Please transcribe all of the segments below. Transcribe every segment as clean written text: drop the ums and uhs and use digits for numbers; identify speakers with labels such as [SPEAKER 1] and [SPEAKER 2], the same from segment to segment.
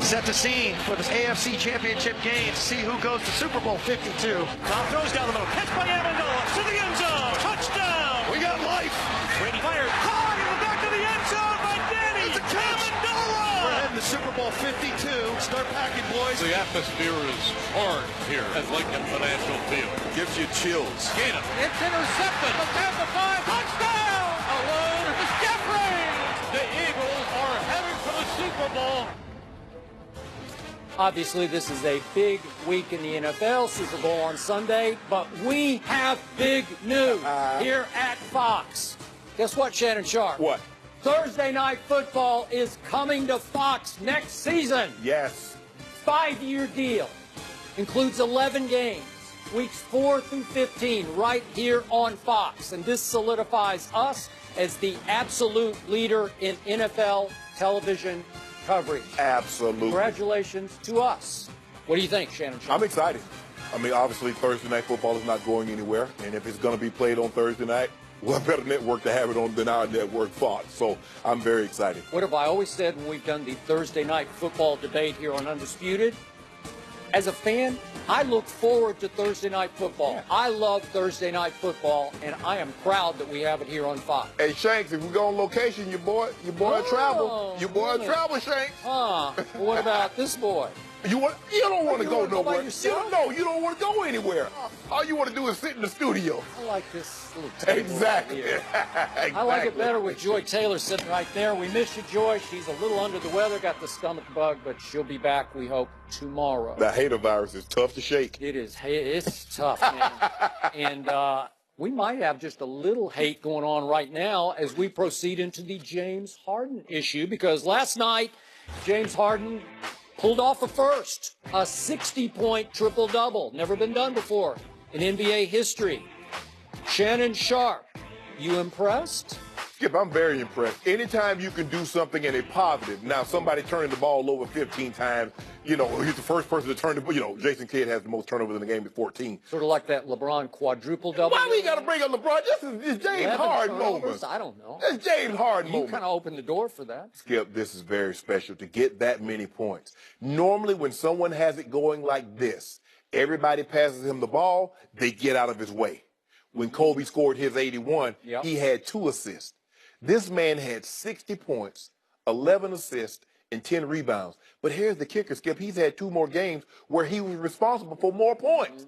[SPEAKER 1] Set the scene for this AFC Championship game to see who goes to Super Bowl 52.
[SPEAKER 2] Tom throws down the middle. Catch by Amendola to the end zone. Touchdown.
[SPEAKER 1] We got life.
[SPEAKER 2] Brady fired. Caught in the back of the end zone by Danny Amendola.
[SPEAKER 1] We're heading to Super Bowl 52. Start packing, boys.
[SPEAKER 3] The atmosphere is hard here at Lincoln Financial Field.
[SPEAKER 4] Gives you chills.
[SPEAKER 3] Shannon. It's intercepted. The Tampa 5. Touchdown. Alone is Jeffrey. The Eagles are heading for the Super Bowl.
[SPEAKER 5] Obviously, this is a big week in the NFL, Super Bowl on Sunday, but we have big news here at Fox. Guess what, Shannon Sharp?
[SPEAKER 4] What?
[SPEAKER 5] Thursday Night Football is coming to Fox next season.
[SPEAKER 4] Yes.
[SPEAKER 5] 5-year deal. Includes 11 games, weeks 4 through 15, right here on Fox. And this solidifies us as the absolute leader in NFL television coverage.
[SPEAKER 4] Absolutely.
[SPEAKER 5] Congratulations to us. What do you think, Shannon?
[SPEAKER 4] I'm excited. I mean, obviously, Thursday Night Football is not going anywhere. And if it's going to be played on Thursday night, what better network to have it on than our network, Fox? So I'm very excited.
[SPEAKER 5] What have I always said when we've done the Thursday Night Football debate here on Undisputed? As a fan, I look forward to Thursday Night Football. Yeah. I love Thursday Night Football, and I am proud that we have it here on Fox.
[SPEAKER 4] Hey, Shanks, if we go on location, your boy travel. Your boy travel, Shanks.
[SPEAKER 5] Huh. Well, what about this boy?
[SPEAKER 4] You don't want to go nowhere.
[SPEAKER 5] You
[SPEAKER 4] don't want to go anywhere. All you want to do is sit in the studio.
[SPEAKER 5] I like this little table.
[SPEAKER 4] Exactly.
[SPEAKER 5] Right here.
[SPEAKER 4] Exactly.
[SPEAKER 5] I like it better with Joy Taylor sitting right there. We miss you, Joy. She's a little under the weather, got the stomach bug, but she'll be back, we hope, tomorrow.
[SPEAKER 4] The hater virus is tough to shake.
[SPEAKER 5] It is. It's tough, man. And we might have just a little hate going on right now as we proceed into the James Harden issue, because last night, James Harden pulled off a first, a 60-point triple-double. Never been done before in NBA history. Shannon Sharp, you impressed?
[SPEAKER 4] Skip, I'm very impressed. Anytime you can do something in a positive. Now, somebody turning the ball over 15 times, he's the first person to turn the, Jason Kidd has the most turnovers in the game at 14.
[SPEAKER 5] Sort of like that LeBron quadruple-double.
[SPEAKER 4] Why we got to bring up LeBron? This is James Harden moment.
[SPEAKER 5] I don't know.
[SPEAKER 4] It's James Harden moment.
[SPEAKER 5] You kind of opened the door for that.
[SPEAKER 4] Skip, this is very special to get that many points. Normally, when someone has it going like this, everybody passes him the ball, they get out of his way. When Kobe scored his 81, he had 2 assists. This man had 60 points, 11 assists, and 10 rebounds. But here's the kicker, Skip. He's had 2 more games where he was responsible for more points.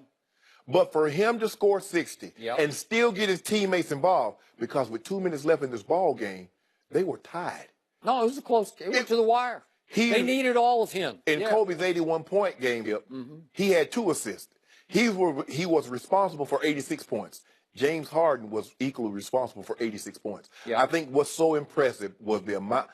[SPEAKER 4] But for him to score 60 and still get his teammates involved, because with 2 minutes left in this ball game, they were tied.
[SPEAKER 5] No, it was a close game. It went to the wire. They needed all of him.
[SPEAKER 4] In Kobe's 81-point game, he had 2 assists. He was responsible for 86 points. James Harden was equally responsible for 86 points. I think what's so impressive was the amount,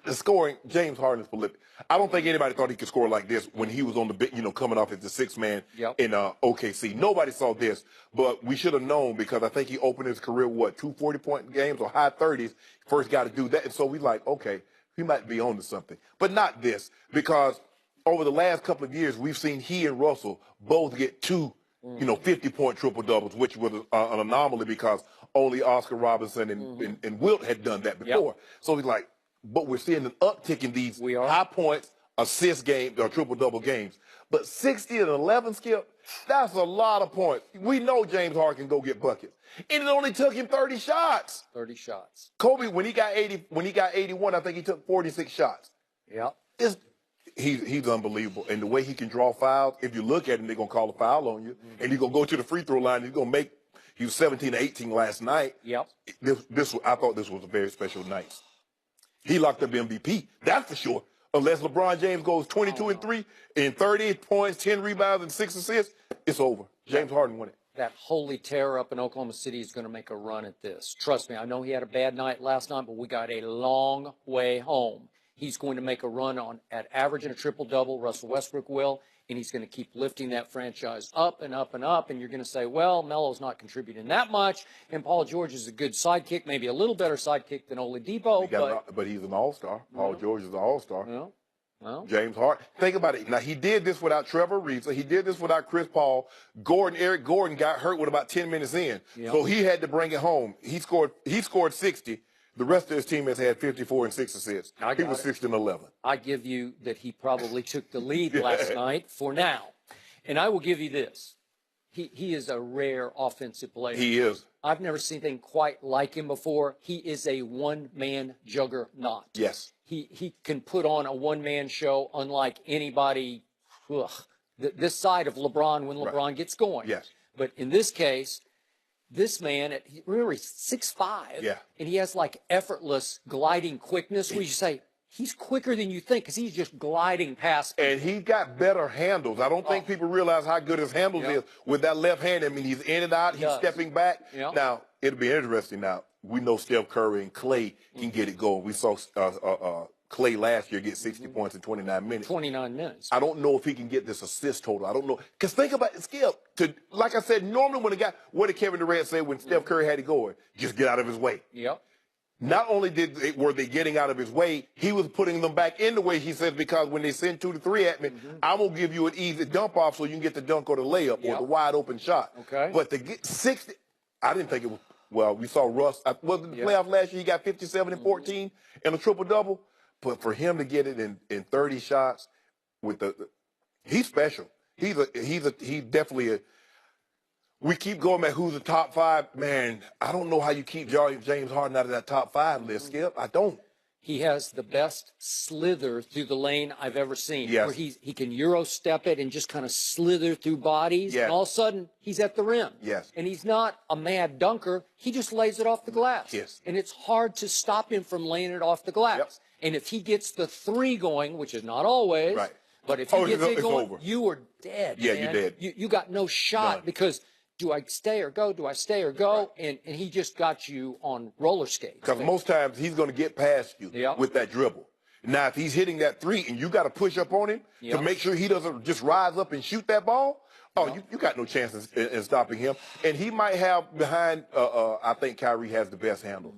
[SPEAKER 4] the scoring. James Harden is prolific. I don't think anybody thought he could score like this when he was on the, coming off as the 6th man in OKC. Nobody saw this, but we should have known, because I think he opened his career, 2 40-point games or high 30s, first guy to do that. And so we like, okay, he might be on to something. But not this, because over the last couple of years, we've seen he and Russell both get 2 50-point triple-doubles, which was an anomaly because only Oscar Robertson and Wilt had done that before. So he's like, but we're seeing an uptick in these high points, assist games, or triple-double games. But 60 and 11, Skip, that's a lot of points. We know James Harden can go get buckets. And it only took him 30 shots.
[SPEAKER 5] 30 shots.
[SPEAKER 4] Kobe, when he got 81, I think he took 46 shots. He's unbelievable. And the way he can draw fouls, if you look at him, they're going to call a foul on you. And he's going to go to the free throw line. He's going to make, he was 17-18 last night. I thought this was a very special night. He locked up MVP, that's for sure. Unless LeBron James goes 22-3 and 30 points, 10 rebounds, and 6 assists, it's over. James Harden won it.
[SPEAKER 5] That holy terror up in Oklahoma City is going to make a run at this. Trust me, I know he had a bad night last night, but we got a long way home. He's going to make a run at averaging a triple-double. Russell Westbrook will, and he's going to keep lifting that franchise up and up and up. And you're going to say, well, Melo's not contributing that much, and Paul George is a good sidekick, maybe a little better sidekick than Oladipo.
[SPEAKER 4] But he's an all-star. Paul George is an all-star.
[SPEAKER 5] Well,
[SPEAKER 4] James Harden. Think about it. Now, he did this without Trevor Ariza. He did this without Chris Paul. Eric Gordon got hurt with about 10 minutes in. So he had to bring it home. He scored 60. The rest of his team has had 54 and 6 assists. He was 6 and 11.
[SPEAKER 5] I give you that he probably took the lead last night for now. And I will give you this. He is a rare offensive player.
[SPEAKER 4] He is.
[SPEAKER 5] I've never seen anything quite like him before. He is a one-man juggernaut.
[SPEAKER 4] Yes.
[SPEAKER 5] He can put on a one-man show unlike anybody this side of LeBron when LeBron gets going.
[SPEAKER 4] Yes.
[SPEAKER 5] But in this case, this man, remember, he's 6'5", and he has like effortless gliding quickness where you say, he's quicker than you think because he's just gliding past people.
[SPEAKER 4] And he got better handles. I don't think people realize how good his handles is with that left hand. I mean, he's in and out. He's stepping back. Now, it'll be interesting now. We know Steph Curry and Clay can get it going. We saw Clay last year get 60 points in 29 minutes.
[SPEAKER 5] 29 minutes.
[SPEAKER 4] I don't know if he can get this assist total. I don't know. Because think about it, Skip. Like I said, normally when a guy, what did Kevin Durant say when Steph Curry had it going? Just get out of his way.
[SPEAKER 5] Yep.
[SPEAKER 4] Not only were they getting out of his way, he was putting them back in the way, he says, because when they send 2 to 3 at me, I'm going to give you an easy dump off so you can get the dunk or the layup or the wide open shot.
[SPEAKER 5] Okay.
[SPEAKER 4] But to get 60, I didn't think it was, well, we saw Russ, was it the playoff last year? He got 57 and 14 and a triple-double. But for him to get it in 30 shots with he's special. He's definitely we keep going back who's the top 5. Man, I don't know how you keep James Harden out of that top 5 list, Skip. I don't.
[SPEAKER 5] He has the best slither through the lane I've ever seen.
[SPEAKER 4] Yes.
[SPEAKER 5] Where he can Euro step it and just kind of slither through bodies.
[SPEAKER 4] Yes.
[SPEAKER 5] And all of a sudden, he's at the rim.
[SPEAKER 4] Yes.
[SPEAKER 5] And he's not a mad dunker. He just lays it off the glass.
[SPEAKER 4] Yes.
[SPEAKER 5] And it's hard to stop him from laying it off the glass.
[SPEAKER 4] Yep.
[SPEAKER 5] And if he gets the 3 going, which is not always, but if he gets it going,
[SPEAKER 4] over.
[SPEAKER 5] you are dead.
[SPEAKER 4] Yeah,
[SPEAKER 5] man.
[SPEAKER 4] you're dead.
[SPEAKER 5] You got no shot because do I stay or go? Do I stay or go? And he just got you on roller skates.
[SPEAKER 4] Because most times he's going to get past you with that dribble. Now, if he's hitting that 3 and you got to push up on him to make sure he doesn't just rise up and shoot that ball, you got no chance in stopping him. And he might have behind, I think Kyrie has the best handle.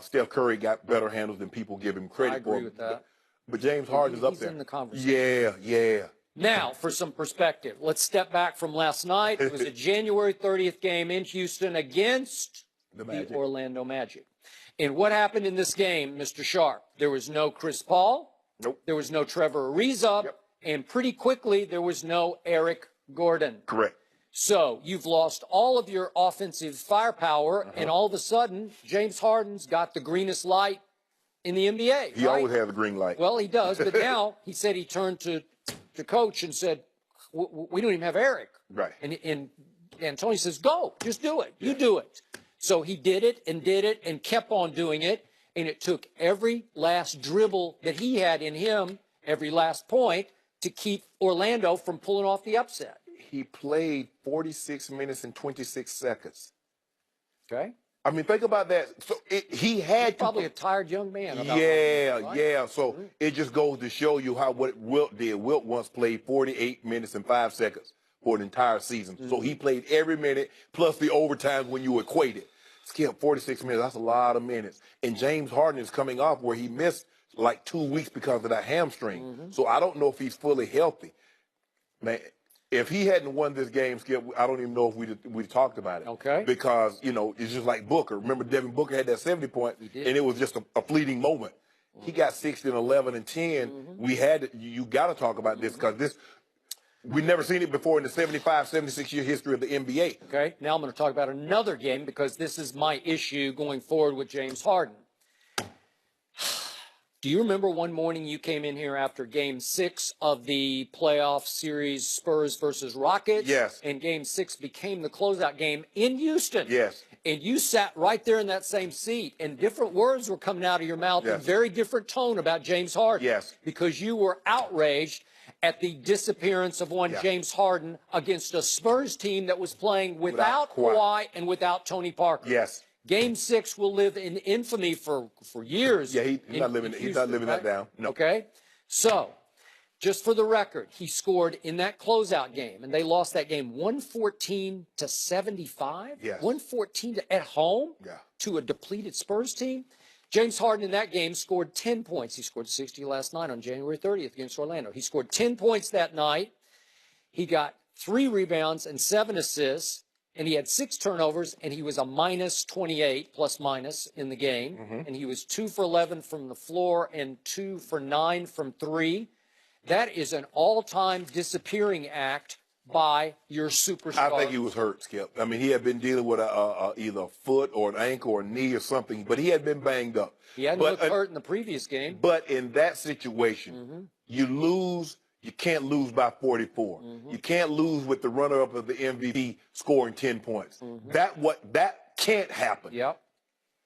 [SPEAKER 4] Steph Curry got better handles than people give him credit for.
[SPEAKER 5] I agree with that.
[SPEAKER 4] But James Harden is up there.
[SPEAKER 5] He's in the conversation.
[SPEAKER 4] Yeah.
[SPEAKER 5] Now, for some perspective, let's step back from last night. It was a January 30th game in Houston against the Orlando Magic. And what happened in this game, Mr. Sharp? There was no Chris Paul.
[SPEAKER 4] Nope.
[SPEAKER 5] There was no Trevor Ariza.
[SPEAKER 4] Yep.
[SPEAKER 5] And pretty quickly, there was no Eric Gordon.
[SPEAKER 4] Correct.
[SPEAKER 5] So you've lost all of your offensive firepower, and all of a sudden, James Harden's got the greenest light in the NBA.
[SPEAKER 4] He always has a green light.
[SPEAKER 5] Well, he does, but now he said he turned to the coach and said, we don't even have Eric.
[SPEAKER 4] Right.
[SPEAKER 5] And Tony says, go, just do it. You do it. So he did it and kept on doing it, and it took every last dribble that he had in him, every last point, to keep Orlando from pulling off the upset.
[SPEAKER 4] He played 46 minutes and 26 seconds.
[SPEAKER 5] Okay.
[SPEAKER 4] I mean, think about that. So he had
[SPEAKER 5] Probably a tired young man.
[SPEAKER 4] Yeah. So it just goes to show you what Wilt did. Wilt once played 48 minutes and 5 seconds for an entire season. So he played every minute plus the overtime when you equate it. Skip 46 minutes. That's a lot of minutes. And James Harden is coming off where he missed like 2 weeks because of that hamstring. So I don't know if he's fully healthy. Man, if he hadn't won this game, Skip, I don't even know if we'd talked about it.
[SPEAKER 5] Okay.
[SPEAKER 4] Because, it's just like Booker. Remember, Devin Booker had that 70 point, and it was just a fleeting moment. He got 60 and 11 and 10. You got to talk about this because we've never seen it before in the 75, 76-year history of the NBA.
[SPEAKER 5] Okay. Now I'm going to talk about another game because this is my issue going forward with James Harden. Do you remember one morning you came in here after Game 6 of the playoff series Spurs versus Rockets?
[SPEAKER 4] Yes.
[SPEAKER 5] And Game 6 became the closeout game in Houston.
[SPEAKER 4] Yes.
[SPEAKER 5] And you sat right there in that same seat, and different words were coming out of your mouth in very different tone about James Harden.
[SPEAKER 4] Yes.
[SPEAKER 5] Because you were outraged at the disappearance of one James Harden against a Spurs team that was playing without Kawhi and without Tony Parker.
[SPEAKER 4] Yes.
[SPEAKER 5] Game 6 will live in infamy for years.
[SPEAKER 4] Yeah, he's not living that down. No.
[SPEAKER 5] Okay? So, just for the record, he scored in that closeout game, and they lost that game 114 to 75.
[SPEAKER 4] Yes.
[SPEAKER 5] 114 at home to a depleted Spurs team. James Harden in that game scored 10 points. He scored 60 last night on January 30th against Orlando. He scored 10 points that night. He got 3 rebounds and 7 assists. and he had 6 turnovers, and he was a minus 28, plus minus, in the game. And he was 2 for 11 from the floor and 2 for 9 from 3. That is an all-time disappearing act by your superstar.
[SPEAKER 4] I think he was hurt, Skip. I mean, he had been dealing with either a foot or an ankle or a knee or something, but he had been banged up.
[SPEAKER 5] He hadn't looked hurt in the previous game.
[SPEAKER 4] But in that situation, you lose. You can't lose by 44. You can't lose with the runner-up of the MVP scoring 10 points. That can't happen.
[SPEAKER 5] Yep.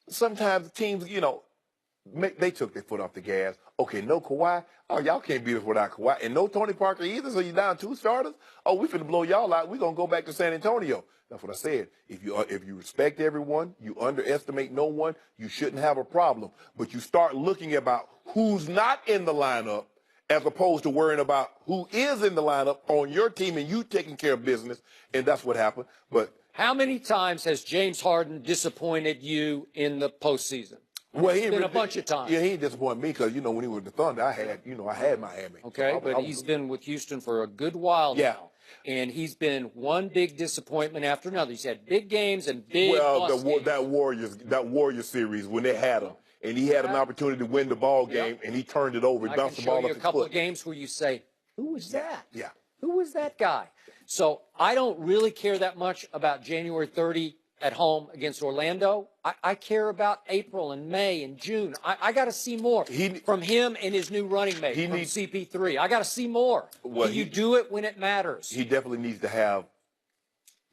[SPEAKER 4] Sometimes teams, they took their foot off the gas. Okay, no Kawhi. Oh, y'all can't beat us without Kawhi. And no Tony Parker either, so you're down 2 starters. Oh, we finna blow y'all out. We're going to go back to San Antonio. That's what I said. If you respect everyone, you underestimate no one, you shouldn't have a problem. But you start looking about who's not in the lineup as opposed to worrying about who is in the lineup on your team and you taking care of business, and that's what happened. But
[SPEAKER 5] how many times has James Harden disappointed you in the postseason?
[SPEAKER 4] Well,
[SPEAKER 5] it's been a bunch of times.
[SPEAKER 4] Yeah, he disappointed me because, when he was the Thunder, I had Miami.
[SPEAKER 5] Okay, but he's been with Houston for a good while now. And he's been one big disappointment after another. He's had big games and big games.
[SPEAKER 4] That Warriors series when they had him, and he had an opportunity to win the ball game, and he turned it over. He bounced the ball off his foot. I can show you a couple of games where you say, who was that?
[SPEAKER 5] Yeah. Who was that guy? So I don't really care that much about January 30 at home against Orlando. I care about April and May and June. I got to see more from him and his new running mate, from CP3. I got to see more. Well, you do it when it matters.
[SPEAKER 4] He definitely needs to have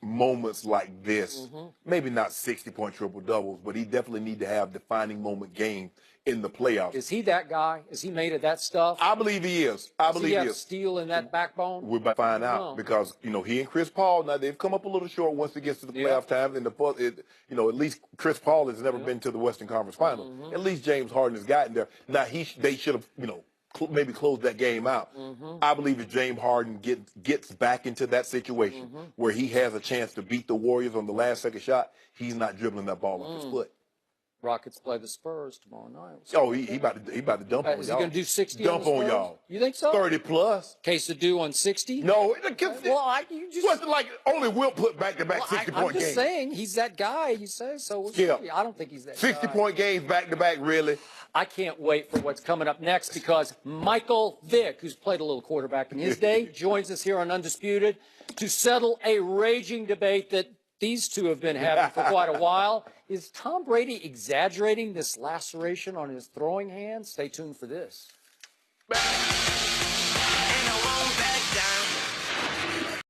[SPEAKER 4] moments like this. Maybe not 60-point triple-doubles, but he definitely needs to have defining moment games in the playoffs.
[SPEAKER 5] Is he that guy? Is he made of that stuff?
[SPEAKER 4] I believe he is. Does he have
[SPEAKER 5] steel in that backbone?
[SPEAKER 4] We're about to find out because, he and Chris Paul, now they've come up a little short once it gets to the playoff time. And at least Chris Paul has never been to the Western Conference Finals. At least James Harden has gotten there. Now, they should have, maybe closed that game out. I believe if James Harden gets back into that situation where he has a chance to beat the Warriors on the last second shot, he's not dribbling that ball off his foot.
[SPEAKER 5] Rockets play the Spurs tomorrow night.
[SPEAKER 4] Oh, he about to dump on y'all.
[SPEAKER 5] Is he going to do 60
[SPEAKER 4] dump on y'all?
[SPEAKER 5] You think so?
[SPEAKER 4] 30 plus.
[SPEAKER 5] Case to do on 60?
[SPEAKER 4] No.
[SPEAKER 5] You just
[SPEAKER 4] wasn't like only Wilt put back-to-back 60-point games.
[SPEAKER 5] I'm just saying he's that guy. He says so. I don't think he's that
[SPEAKER 4] 60-point games back-to-back, really.
[SPEAKER 5] I can't wait for what's coming up next because Michael Vick, who's played a little quarterback in his day, joins us here on Undisputed to settle a raging debate that these two have been having for quite a while. Is Tom Brady exaggerating this laceration on his throwing hand? Stay tuned for this.